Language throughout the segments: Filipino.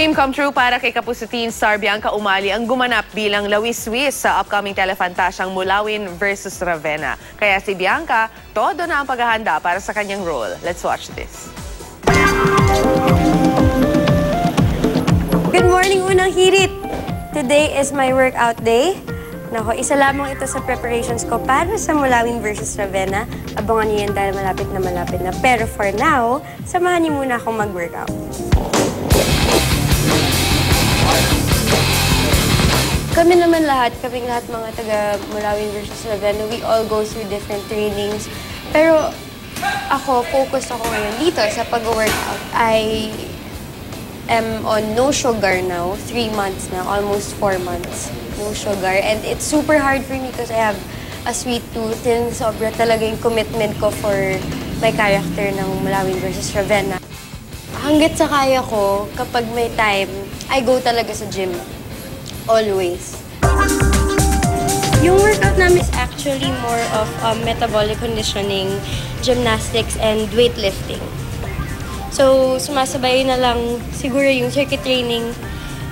Dream come true para kay Kapusitin star Bianca Umali ang gumanap bilang Lawiswis sa upcoming telefantasyang Mulawin versus Ravenna. Kaya si Bianca, todo na ang paghahanda para sa kanyang role. Let's watch this. Good morning, Unang Hirit! Today is my workout day. Nako, isa lamang ito sa preparations ko para sa Mulawin versus Ravenna. Abangan niyo yan dahil malapit na. Pero for now, samahan niyo muna akong mag-workout. Kaming lahat mga taga Mulawin versus Ravenna, we all go through different trainings. Pero ako, focus ako ngayon dito sa pag-workout. I am on no sugar now, 3 months na, almost 4 months. No sugar. And it's super hard for me because I have a sweet tooth. And sobra talaga yung commitment ko for my character ng Mulawin versus Ravenna. Hanggat sa kaya ko, kapag may time, I go talaga sa gym. Always. Yung workout namin is actually more of metabolic conditioning, gymnastics, and weightlifting. So, sumasabay na lang siguro yung circuit training.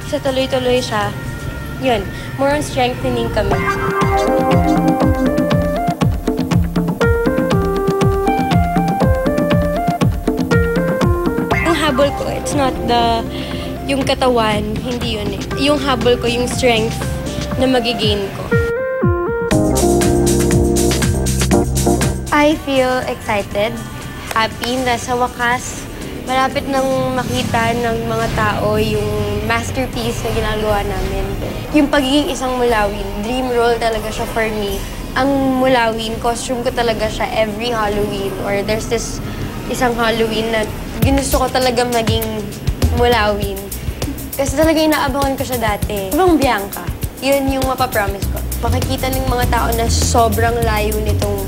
Sa tuloy-tuloy siya. Yun, more on strengthening kami. Yung habol ko, it's not yung katawan, hindi yun eh. Yung habol ko, yung strength na magigain ko. I feel excited, happy na sa wakas. Malapit nang makita ng mga tao yung masterpiece na ginagawa namin. Yung pagiging isang Mulawin, dream role talaga siya for me. Ang Mulawin, costume ko talaga siya every Halloween. Or there's this isang Halloween na ginusto ko talaga maging Mulawin. Kasi talaga inaabangan ko siya dati. Ibang Bianca, yun yung mapapromise ko. Makikita ng mga tao na sobrang layo nitong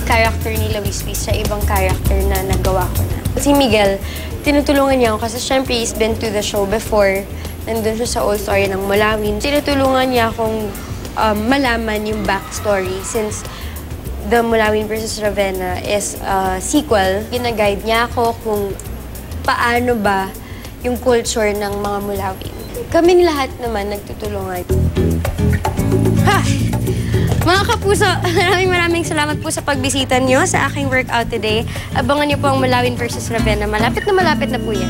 character ni Lawiswis sa ibang character na nagawa ko na. Si Miguel, tinutulungan niya ako kasi syempre he's been to the show before. Nandun siya sa old story ng Mulawin. Tinutulungan niya akong malaman yung backstory since The Mulawin versus Ravenna is a sequel. Gina-guide niya ako kung paano ba yung culture ng mga Mulawin. Kaming lahat naman nagtutulungan. Ha! Mga kapuso, maraming salamat po sa pagbisita niyo sa aking workout today. Abangan niyo po ang Mulawin versus Ravenna. Malapit na po yan.